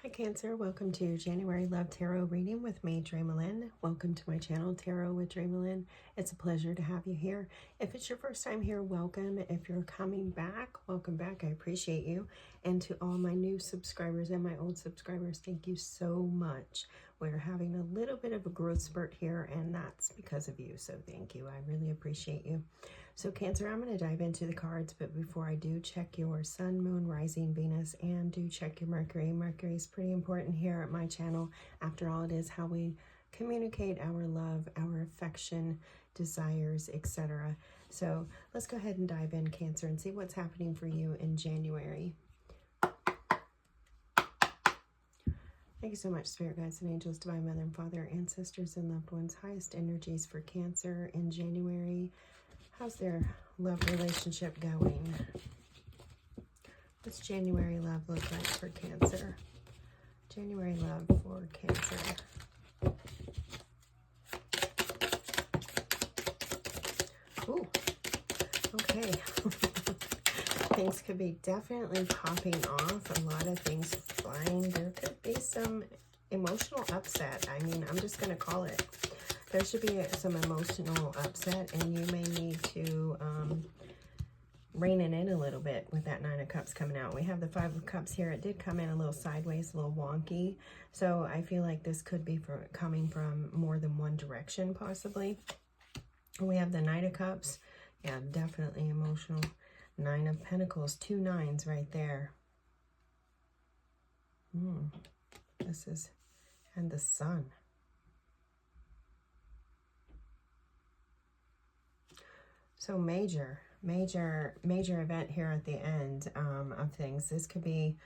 Hi Cancer, welcome to January Love Tarot reading with me, DreamaLynn. Welcome to my channel, Tarot with DreamaLynn. It's a pleasure to have you here. If it's your first time here, welcome. If you're coming back, welcome back. I appreciate you. And to all my new subscribers and my old subscribers, thank you so much. We're having a little bit of a growth spurt here, and that's because of you. So thank you. I really appreciate you. So Cancer, I'm going to dive into the cards, but before I do, check your Sun, Moon, Rising, Venus, and do check your Mercury. Mercury is pretty important here at my channel. After all, it is how we communicate our love, our affection, desires, etc. So let's go ahead and dive in, Cancer, and see what's happening for you in January. Thank you so much, Spirit Guides and Angels, Divine Mother and Father, ancestors and loved ones. Highest energies for Cancer in January. How's their love relationship going? What's January love look like for Cancer? January love for Cancer. Ooh, okay. Things could be definitely popping off. A lot of things flying. There could be some emotional upset. I mean, I'm just going to call it. There should be some emotional upset, and you may need to rein it in a little bit with that Nine of Cups coming out. We have the Five of Cups here. It did come in a little sideways, a little wonky. So I feel like this could be coming from more than one direction, possibly. We have the Knight of Cups. Yeah, definitely emotional. Nine of Pentacles, 2 nines right there. This is, and the Sun. So major event here at the end of things. This could be,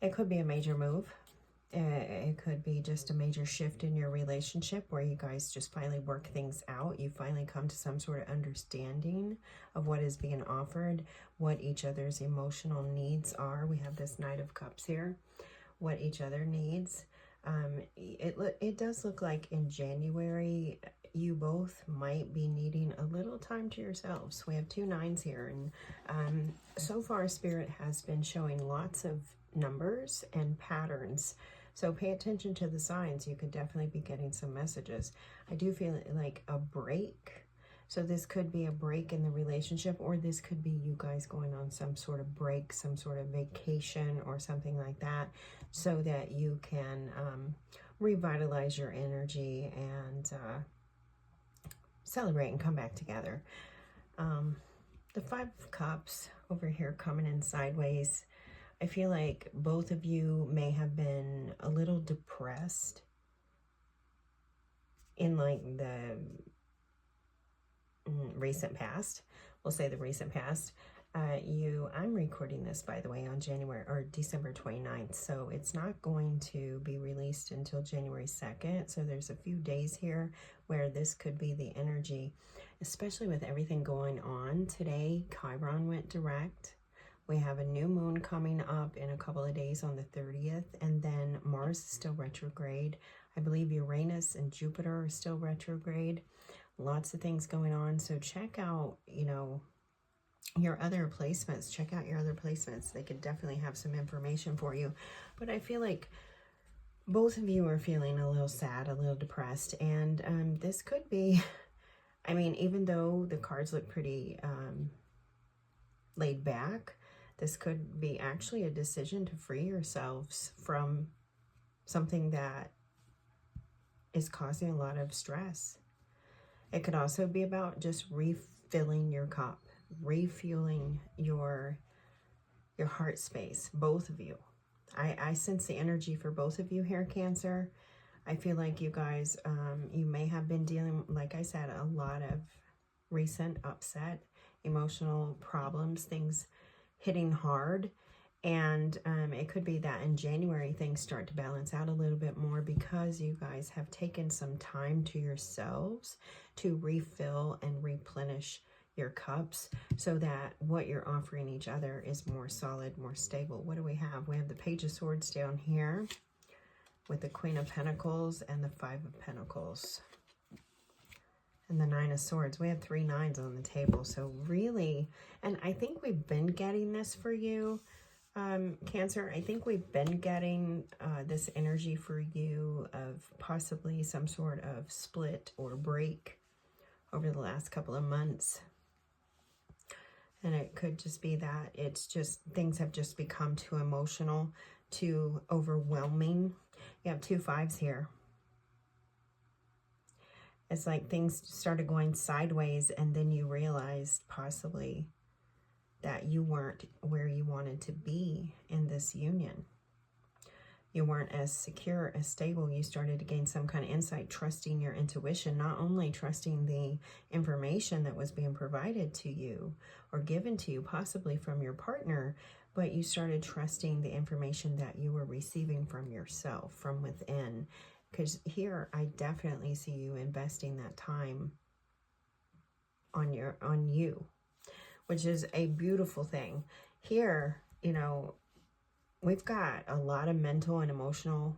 it could be a major move. It could be just a major shift in your relationship where you guys just finally work things out. You finally come to some sort of understanding of what is being offered, what each other's emotional needs are. We have this Knight of Cups here, what each other needs. It does look like in January, you both might be needing a little time to yourselves. We have 2 nines here, and so far Spirit has been showing lots of numbers and patterns. So pay attention to the signs. You could definitely be getting some messages. I do feel like a break. So this could be a break in the relationship, or this could be you guys going on some sort of break, some sort of vacation or something like that, so that you can revitalize your energy and celebrate and come back together. The Five of Cups over here coming in sideways. I feel like both of you may have been a little depressed in like the recent past. We'll say the recent past. I'm recording this, by the way, on December 29th, so it's not going to be released until January 2nd. So there's a few days here where this could be the energy, especially with everything going on today. Chiron went direct. We have a new moon coming up in a couple of days on the 30th, and then Mars is still retrograde. I believe Uranus and Jupiter are still retrograde. Lots of things going on. So check out, your other placements. Check out your other placements. They could definitely have some information for you. But I feel like both of you are feeling a little sad, a little depressed. And this could be, I mean, even though the cards look pretty laid back, this could be actually a decision to free yourselves from something that is causing a lot of stress. It could also be about just refilling your cup, refueling your heart space, both of you. I sense the energy for both of you here, Cancer. I feel like you guys, you may have been dealing, like I said, a lot of recent upset, emotional problems, things hitting hard. And it could be that in January things start to balance out a little bit more because you guys have taken some time to yourselves to refill and replenish your cups, so that what you're offering each other is more solid, more stable. What do we have? We have the Page of Swords down here with the Queen of Pentacles and the Five of Pentacles and the Nine of Swords. We have 3 nines on the table. So really, and I think we've been getting this for you. Cancer, I think we've been getting this energy for you of possibly some sort of split or break over the last couple of months. And it could just be that it's just, things have just become too emotional, too overwhelming. You have 2 5s here. It's like things started going sideways, and then you realized possibly that you weren't where you wanted to be in this union. You weren't as secure, as stable. You started to gain some kind of insight, trusting your intuition, not only trusting the information that was being provided to you or given to you, possibly from your partner, but you started trusting the information that you were receiving from yourself, from within. Because here, I definitely see you investing that time on you, which is a beautiful thing. Here, you know, we've got a lot of mental and emotional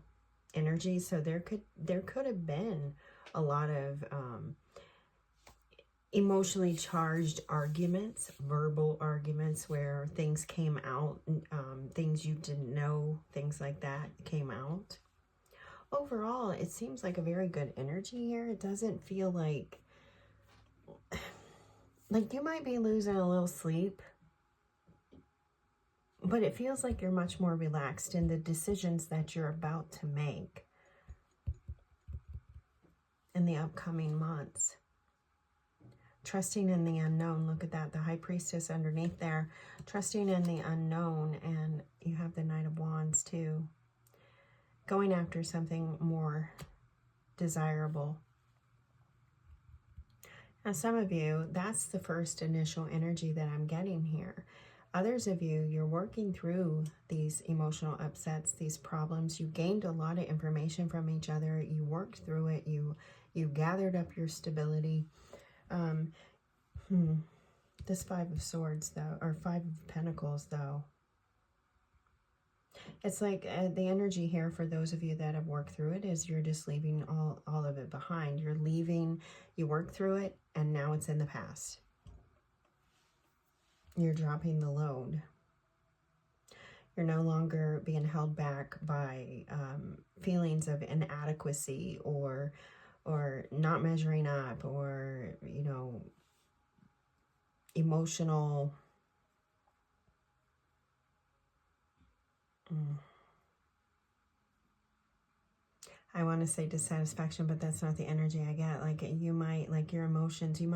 energy, so there could have been a lot of emotionally charged arguments, verbal arguments, where things came out, things you didn't know, things like that came out. Overall, it seems like a very good energy here. It doesn't feel like you might be losing a little sleep, but it feels like you're much more relaxed in the decisions that you're about to make in the upcoming months. Trusting in the unknown. Look at that, the High Priestess underneath there. Trusting in the unknown, and you have the Knight of Wands too. Going after something more desirable. Now, some of you, that's the first initial energy that I'm getting here. Others of you, you're working through these emotional upsets, these problems. You gained a lot of information from each other. You worked through it. You gathered up your stability. This 5 of Swords, though, or 5 of Pentacles, though. It's like the energy here for those of you that have worked through it is you're just leaving all of it behind. You're leaving, you worked through it, and now it's in the past. You're dropping the load. You're no longer being held back by feelings of inadequacy or not measuring up, or, you know, emotional... I want to say dissatisfaction, but that's not the energy I get. Like, you might, like, your emotions, you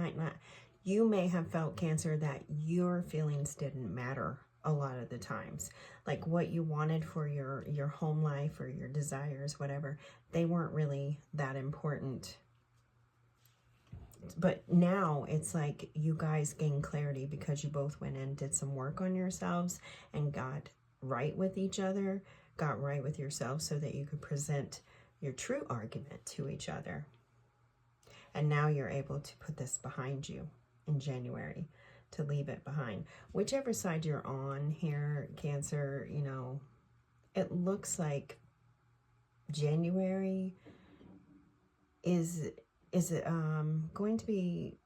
may have felt, Cancer, that your feelings didn't matter a lot of the times. Like, what you wanted for your home life or your desires, whatever, they weren't really that important. But now it's like you guys gain clarity because you both went in, did some work on yourselves, and got right with each other, got right with yourself, so that you could present your true argument to each other. And now you're able to put this behind you in January, to leave it behind. Whichever side you're on here, Cancer, you know, it looks like January is going to be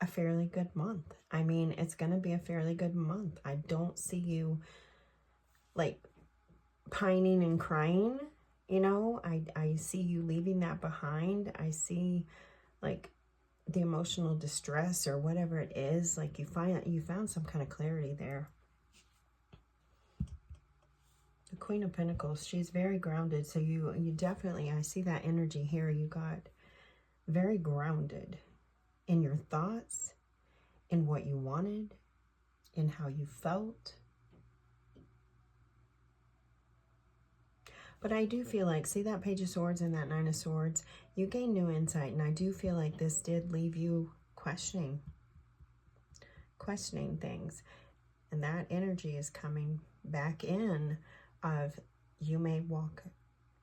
a fairly good month. I mean, it's going to be a fairly good month. I don't see you, like, pining and crying, you know. I see you leaving that behind. I see, like, the emotional distress or whatever it is. Like, you found some kind of clarity there. The Queen of Pentacles, she's very grounded. So you definitely, I see that energy here. You got very grounded in your thoughts, in what you wanted, in how you felt. But I do feel like, see that Page of Swords and that 9 of Swords, you gain new insight. And I do feel like this did leave you questioning things. And that energy is coming back in of, you may walk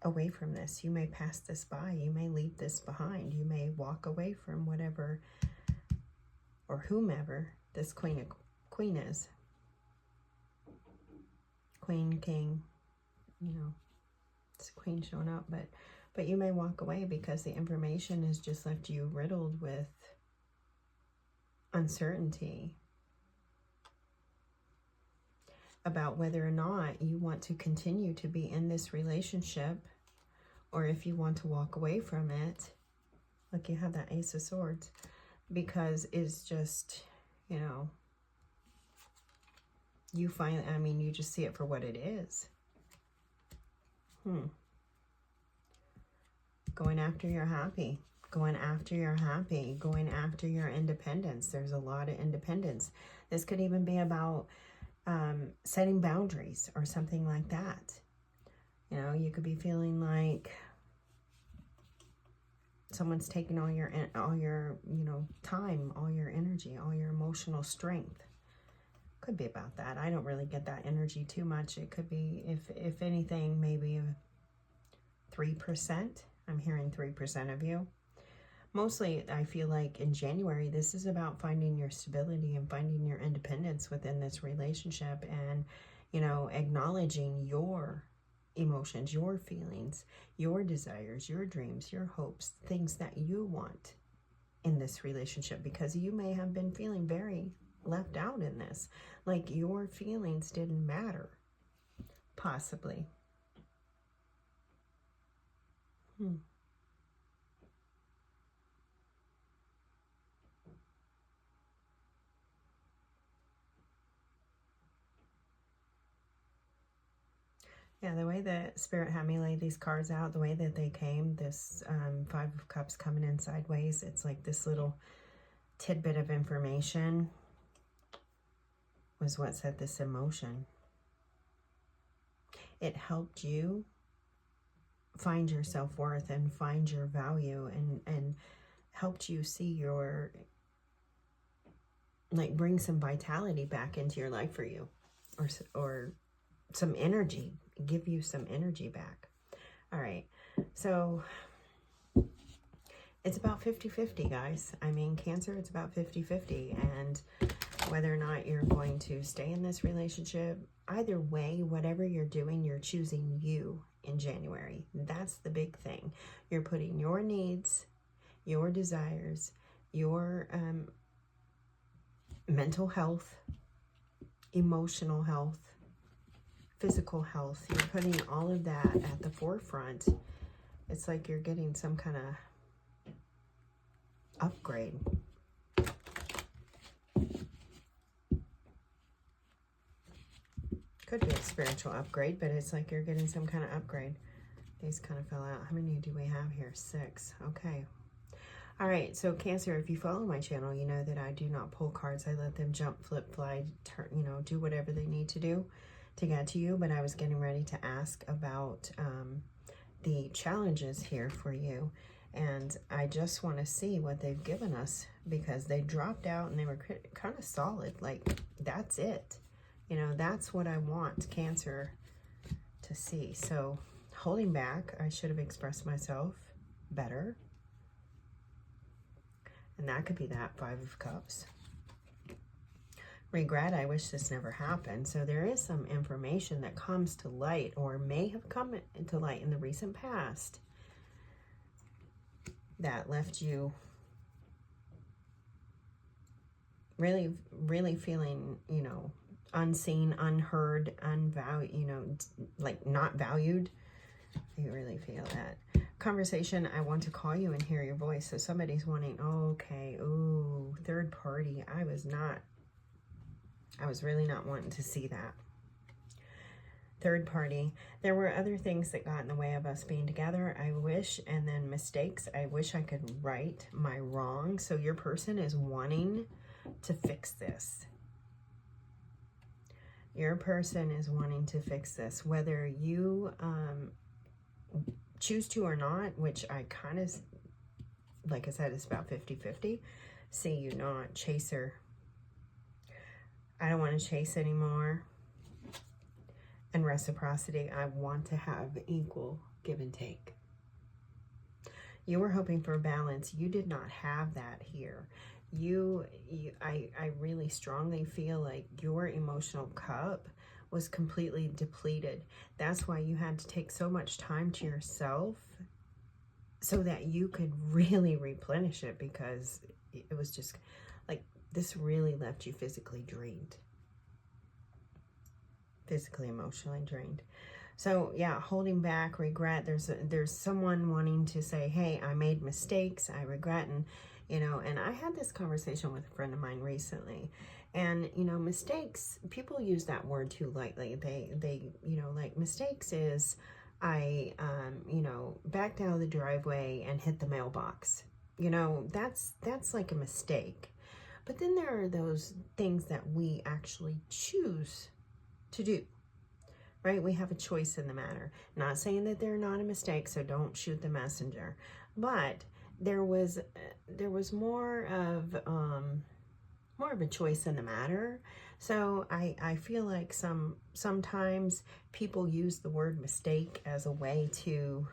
away from this. You may pass this by. You may leave this behind. You may walk away from whatever or whomever this queen is. Queen, king, you know, it's a queen showing up, but you may walk away because the information has just left you riddled with uncertainty. about whether or not you want to continue to be in this relationship, or if you want to walk away from it. Look, you have that Ace of Swords, because it's just, you know, you find, I mean, you just see it for what it is. Going after your happy. Going after your happy. Going after your independence. There's a lot of independence. This could even be about setting boundaries or something like that. You know, you could be feeling like someone's taking all your, you know, time, all your energy, all your emotional strength. Could be about that. I don't really get that energy too much. It could be, if anything, maybe 3%. I'm hearing 3% of you. Mostly, I feel like in January, this is about finding your stability and finding your independence within this relationship, and, you know, acknowledging your emotions, your feelings, your desires, your dreams, your hopes, things that you want in this relationship, because you may have been feeling very left out in this, like your feelings didn't matter, possibly. Yeah, the way that Spirit had me lay these cards out, the way that they came, this Five of Cups coming in sideways, it's like this little tidbit of information was what set this in motion. It helped you find your self-worth and find your value, and helped you see your, like, bring some vitality back into your life for you, or some energy, give you some energy back. All right, so it's about 50-50, guys. I mean, Cancer, it's about 50-50, and whether or not you're going to stay in this relationship, either way, whatever you're doing, you're choosing you in January. That's the big thing. You're putting your needs, your desires, your mental health, emotional health, physical health. You're putting all of that at the forefront. It's like you're getting some kind of upgrade. Could be a spiritual upgrade, but it's like you're getting some kind of upgrade. These kind of fell out. How many do we have here? 6. Okay. All right, so Cancer, if you follow my channel, you know that I do not pull cards. I let them jump, flip, fly, turn, you know, do whatever they need to do to get to you. But I was getting ready to ask about the challenges here for you. And I just want to see what they've given us, because they dropped out and they were kind of solid. Like, that's it. You know, that's what I want Cancer to see. So, holding back, I should have expressed myself better. And that could be that 5 of Cups. Regret, I wish this never happened. So there is some information that comes to light, or may have come into light in the recent past, that left you really, really feeling, you know, unseen, unheard, unvalued, you know, like not valued. You really feel that. Conversation, I want to call you and hear your voice. So somebody's wanting, okay, ooh, third party. I was really not wanting to see that. Third party. There were other things that got in the way of us being together, I wish, and then mistakes. I wish I could right my wrong. So your person is wanting to fix this. Your person is wanting to fix this, whether you choose to or not, which I kind of, like I said, it's about 50-50. See you not. Chaser. I don't want to chase anymore. And reciprocity. I want to have equal give and take. You were hoping for balance. You did not have that here. I really strongly feel like your emotional cup was completely depleted. That's why you had to take so much time to yourself, so that you could really replenish it, because it was just like, this really left you physically drained. physically, emotionally drained. So yeah, holding back, regret. There's someone wanting to say, hey, I made mistakes, I regret. And and I had this conversation with a friend of mine recently, and mistakes, people use that word too lightly. They like, mistakes is, I backed out of the driveway and hit the mailbox. That's like a mistake. But then there are those things that we actually choose to do, right? We have a choice in the matter. Not saying that they're not a mistake, so don't shoot the messenger. But there was more of a choice in the matter. So I feel like sometimes people use the word mistake as a way to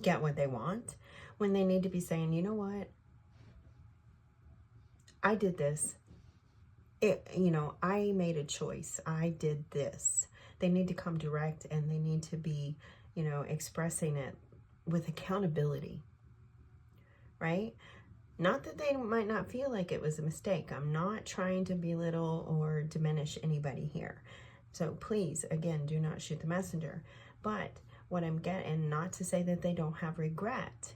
get what they want, when they need to be saying, you know what, I did this. I made a choice. I did this. They need to come direct, and they need to be, expressing it with accountability, right? Not that they might not feel like it was a mistake. I'm not trying to belittle or diminish anybody here. So please, again, do not shoot the messenger. But what I'm getting, and not to say that they don't have regret,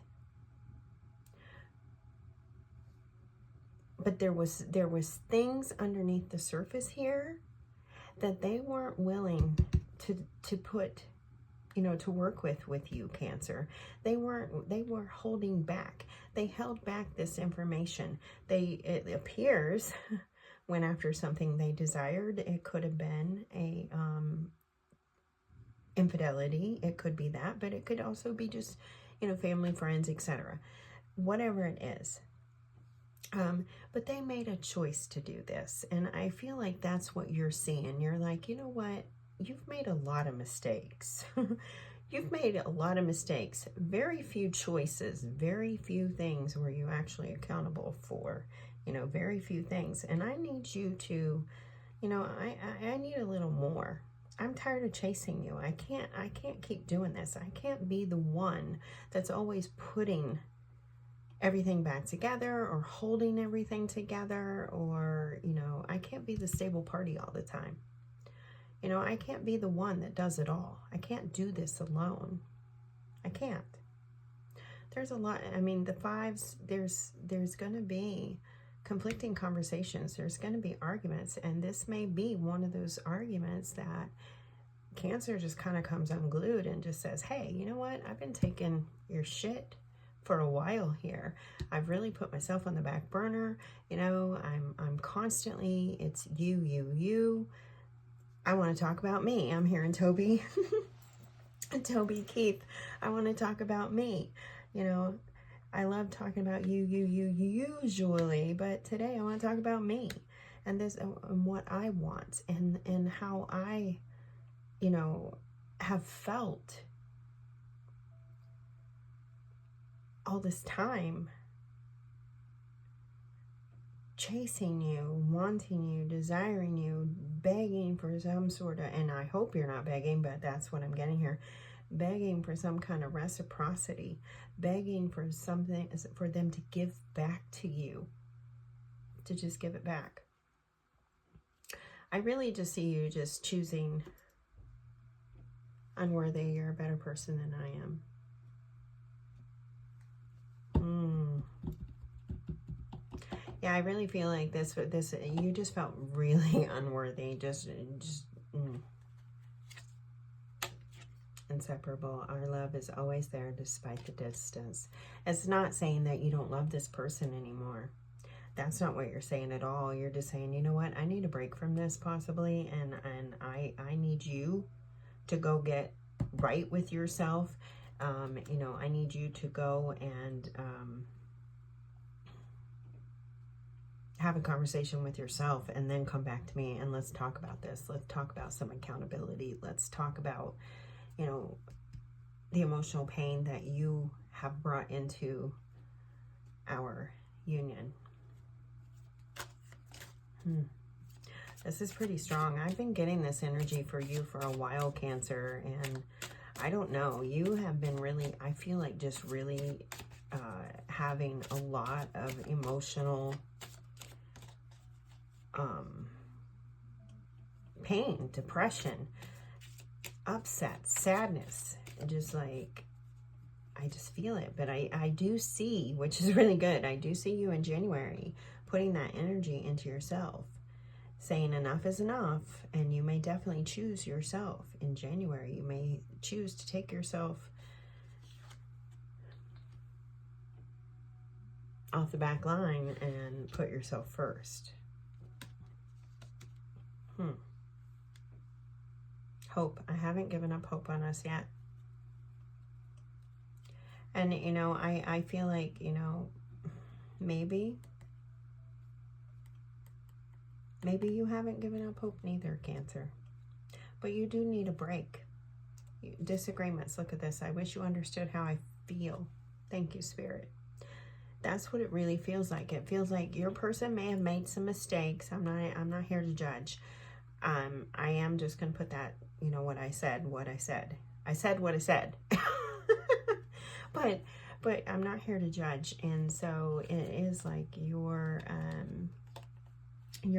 but there was things underneath the surface here that they weren't willing to put, to work with you, Cancer. They were holding back. They held back this information. It appears, went after something they desired. It could have been a infidelity. It could be that, but it could also be just, family, friends, etc. Whatever it is. But they made a choice to do this. And I feel like that's what you're seeing. You're like, you know what? You've made a lot of mistakes. You've made a lot of mistakes. Very few choices, very few things were you actually accountable for. Very few things. And I need you to, I need a little more. I'm tired of chasing you. I can't keep doing this. I can't be the one that's always putting everything back together or holding everything together, or, I can't be the stable party all the time. I can't be the one that does it all. I can't do this alone. I can't. There's a lot. I mean, the fives, there's going to be conflicting conversations. There's going to be arguments. And this may be one of those arguments that Cancer just kind of comes unglued and just says, hey, you know what? I've been taking your shit for a while here. I've really put myself on the back burner. I'm constantly, it's you. I want to talk about me. I'm here in Toby. Toby Keith. I want to talk about me. I love talking about you usually, but today I want to talk about me and this and what I want and how I, have felt all this time, chasing you, wanting you, desiring you, begging for some sort of, and I hope you're not begging, but that's what I'm getting here, begging for some kind of reciprocity, begging for something, for them to give back to you, to just give it back. I really just see you just choosing unworthy. You're a better person than I am. Yeah, I really feel like this, you just felt really unworthy, just inseparable. Our love is always there despite the distance. It's not saying that you don't love this person anymore. That's not what you're saying at all. You're just saying, you know what, I need a break from this possibly, and I need you to go get right with yourself. I need you to go and have a conversation with yourself and then come back to me and let's talk about this. Let's talk about some accountability. Let's talk about, the emotional pain that you have brought into our union. This is pretty strong. I've been getting this energy for you for a while, Cancer, and I don't know. You have been really, I feel like just really having a lot of emotional pain, depression, upset, sadness, just like, I just feel it. But I do see, which is really good, I do see you in January putting that energy into yourself, saying enough is enough. And you may definitely choose yourself in January. You may choose to take yourself off the back line and put yourself first. Hope. I haven't given up hope on us yet. And, you know, I feel like, you know, maybe you haven't given up hope neither, Cancer. But you do need a break. Disagreements. Look at this. I wish you understood how I feel. Thank you, Spirit. That's what it really feels like. It feels like your person may have made some mistakes. I'm not here to judge. I am just going to put that, you know, I said what I said. But I'm not here to judge. And so it is like your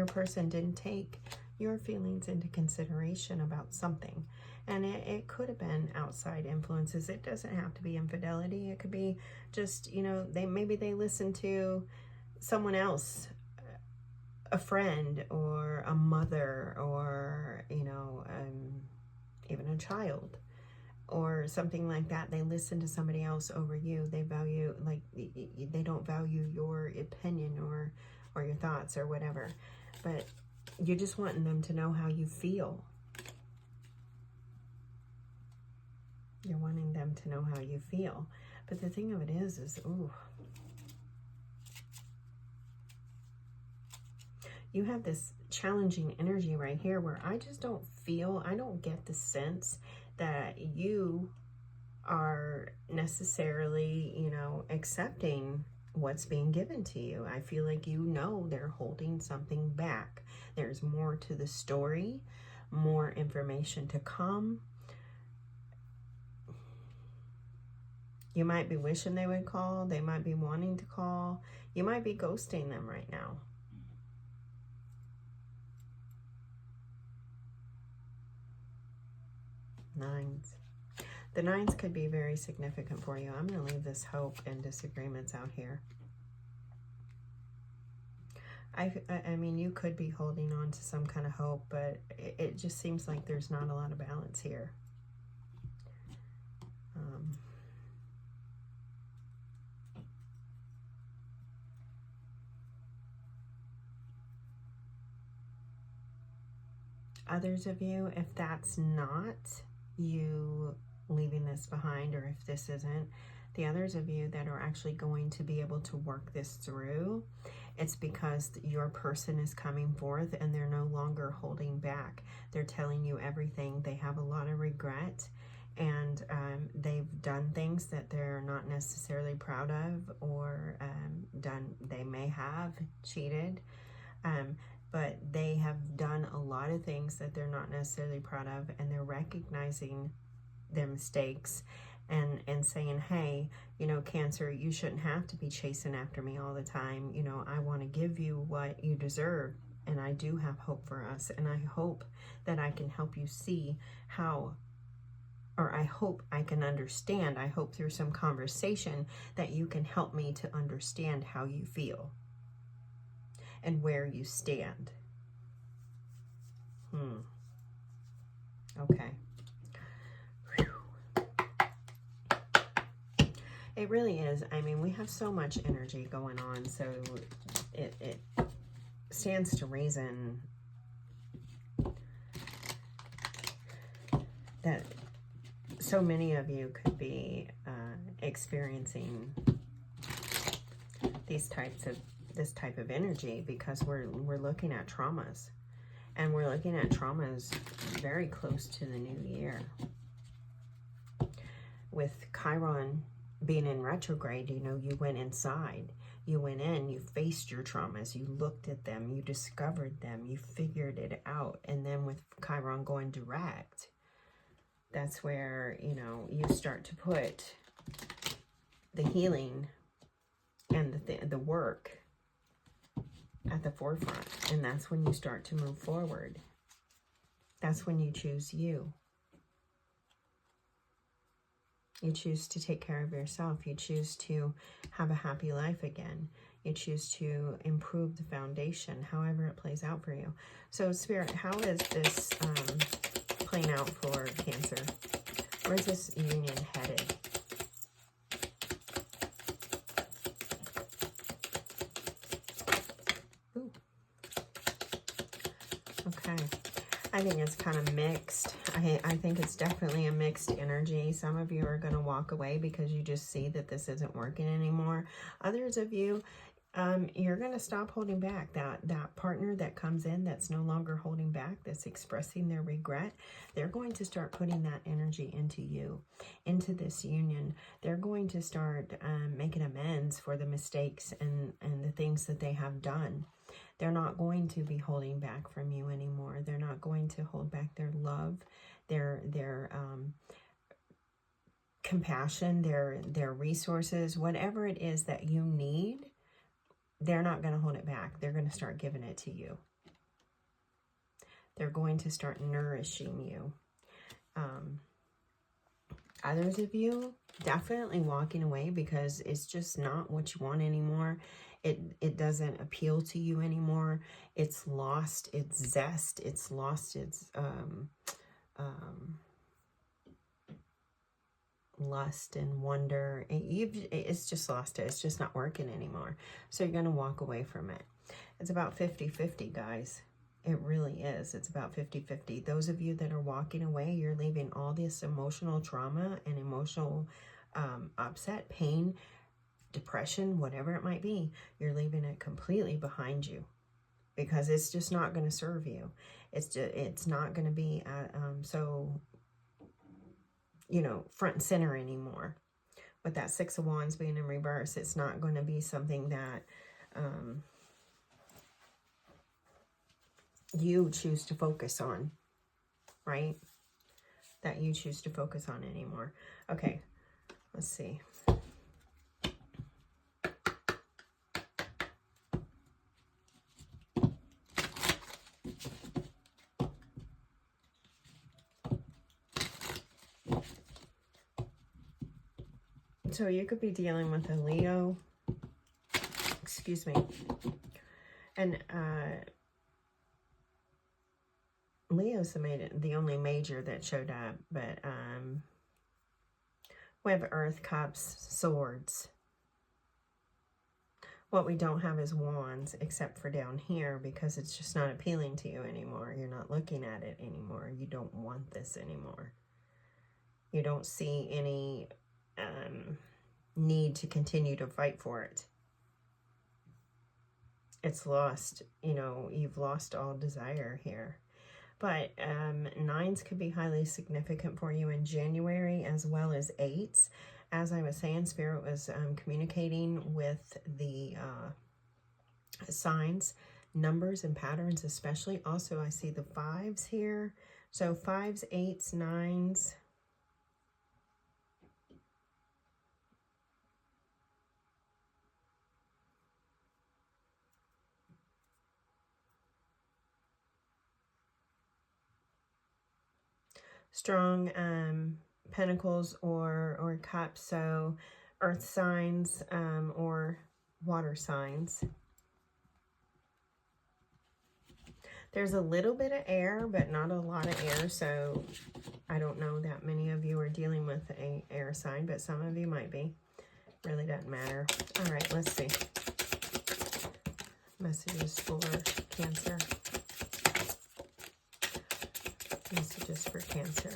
person didn't take your feelings into consideration about something. And it could have been outside influences. It doesn't have to be infidelity. It could be just, you know, maybe they listen to someone else, a friend or a mother, or, you know, even a child or something like that. They listen to somebody else over you. They value, like, they don't value your opinion or your thoughts or whatever. But you're just wanting them to know how you feel. You're wanting them to know how you feel. But the thing of it is ooh, you have this challenging energy right here where I just don't feel, I don't get the sense that you are necessarily, you know, accepting what's being given to you. I feel like, you know, they're holding something back. There's more to the story, more information to come. You might be wishing they would call. They might be wanting to call. You might be ghosting them right now. Nines. The nines could be very significant for you. I'm going to leave this hope and disagreements out here. I mean, you could be holding on to some kind of hope, but it just seems like there's not a lot of balance here. Others of you, if that's not you leaving this behind, or if this isn't, the others of you that are actually going to be able to work this through, it's because your person is coming forth and they're no longer holding back. They're telling you everything. They have a lot of regret, and they've done things that they're not necessarily proud of, or they may have cheated, but they have done a lot of things that they're not necessarily proud of, and they're recognizing their mistakes and saying, hey, you know, Cancer, you shouldn't have to be chasing after me all the time. You know, I want to give you what you deserve, and I do have hope for us, and I hope that I can help you see how, or I hope I can understand. I hope through some conversation that you can help me to understand how you feel and where you stand. Okay. It really is. I mean, we have so much energy going on, so it stands to reason that so many of you could be experiencing this type of energy, because we're looking at traumas, and we're looking at traumas very close to the new year. With Chiron being in retrograde, you know, you went inside, you went in, you faced your traumas, you looked at them, you discovered them, you figured it out. And then with Chiron going direct, that's where, you know, you start to put the healing and the work at the forefront, and that's when you start to move forward. That's when you choose you. You choose to take care of yourself. You choose to have a happy life again. You choose to improve the foundation, however it plays out for you. So, Spirit, how is this playing out for Cancer? Where's this union headed? Ooh. Okay. I think it's kind of mixed. I think it's definitely a mixed energy. Some of you are going to walk away because you just see that this isn't working anymore. Others of you, you're going to stop holding back. That partner that comes in that's no longer holding back, that's expressing their regret, they're going to start putting that energy into you, into this union. They're going to start making amends for the mistakes and the things that they have done. They're not going to be holding back from you anymore. They're not going to hold back their love, their compassion, their resources, whatever it is that you need. They're not going to hold it back. They're going to start giving it to you. They're going to start nourishing you. Others of you, definitely walking away because it's just not what you want anymore. It doesn't appeal to you anymore. It's lost its zest. It's lost its lust and wonder. It's just lost it. It's just not working anymore. So you're going to walk away from it. It's about 50-50, guys. It really is. It's about 50-50. Those of you that are walking away, you're leaving all this emotional trauma and emotional upset, pain, depression, whatever it might be. You're leaving it completely behind you because it's just not going to serve you. It's not going to be so, you know, front and center anymore. With that Six of Wands being in reverse, it's not going to be something that you choose to focus on, right? That you choose to focus on anymore. Okay, let's see. So you could be dealing with a Leo, excuse me, and Leo's the only major that showed up, but we have Earth, Cups, Swords. What we don't have is Wands, except for down here, because it's just not appealing to you anymore. You're not looking at it anymore. You don't want this anymore. You don't see any need to continue to fight for it. It's lost. You know, you've lost all desire here. But nines could be highly significant for you in January, as well as eights. As I was saying, Spirit was communicating with the signs, numbers, and patterns especially. Also, I see the fives here. So fives, eights, nines. Strong pentacles or cups, so earth signs or water signs. There's a little bit of air, but not a lot of air, so I don't know that many of you are dealing with an air sign, but some of you might be. Really doesn't matter. All right, let's see. Messages for Cancer. Messages for Cancer.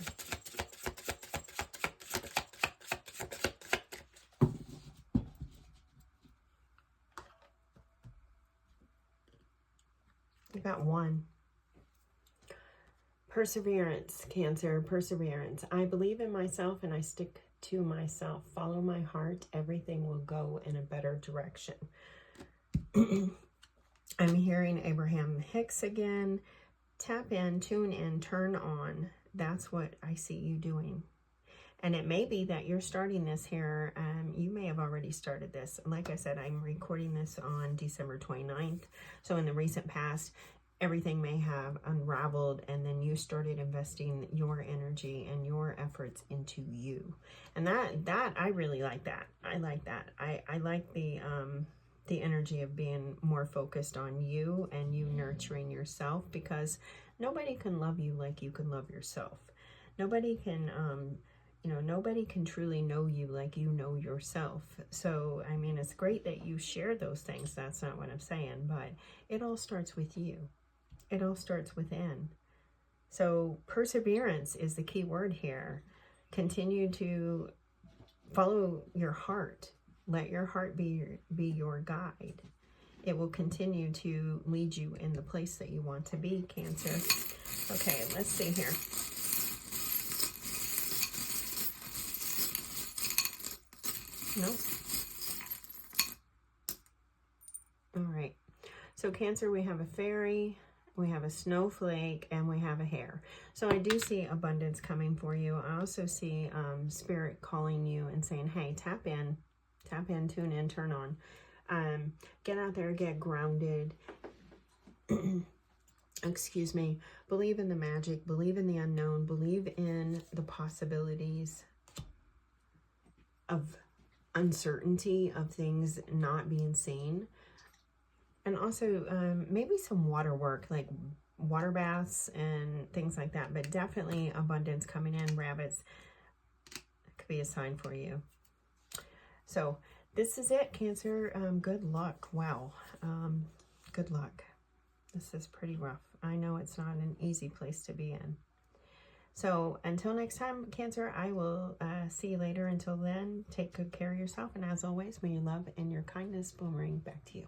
You got one. Perseverance, Cancer, perseverance. I believe in myself and I stick to myself. Follow my heart. Everything will go in a better direction. I'm hearing Abraham Hicks again. Tap in, tune in, turn on. That's what I see you doing. And it may be that you're starting this here. You may have already started this. Like I said, I'm recording this on December 29th. So in the recent past, everything may have unraveled, and then you started investing your energy and your efforts into you. And that I really like that. I like that. I like the energy of being more focused on you and you nurturing yourself, because nobody can love you like you can love yourself. Nobody can nobody can truly know you like you know yourself. So I mean, it's great that you share those things, that's not what I'm saying, but it all starts with you. It all starts within. So perseverance is the key word here. Continue to follow your heart. Let your heart be your guide. It will continue to lead you in the place that you want to be, Cancer. Okay, let's see here. Nope. All right. So Cancer, we have a fairy, we have a snowflake, and we have a hare. So I do see abundance coming for you. I also see Spirit calling you and saying, hey, tap in, tune in, turn on. Get out there, get grounded. Excuse me. Believe in the magic, believe in the unknown, believe in the possibilities of uncertainty, of things not being seen. And also maybe some water work, like water baths and things like that. But definitely abundance coming in. Rabbits could be a sign for you. So this is it, Cancer. Good luck. Wow. Good luck. This is pretty rough. I know it's not an easy place to be in. So until next time, Cancer, I will see you later. Until then, take good care of yourself. And as always, may your love and your kindness boomerang back to you.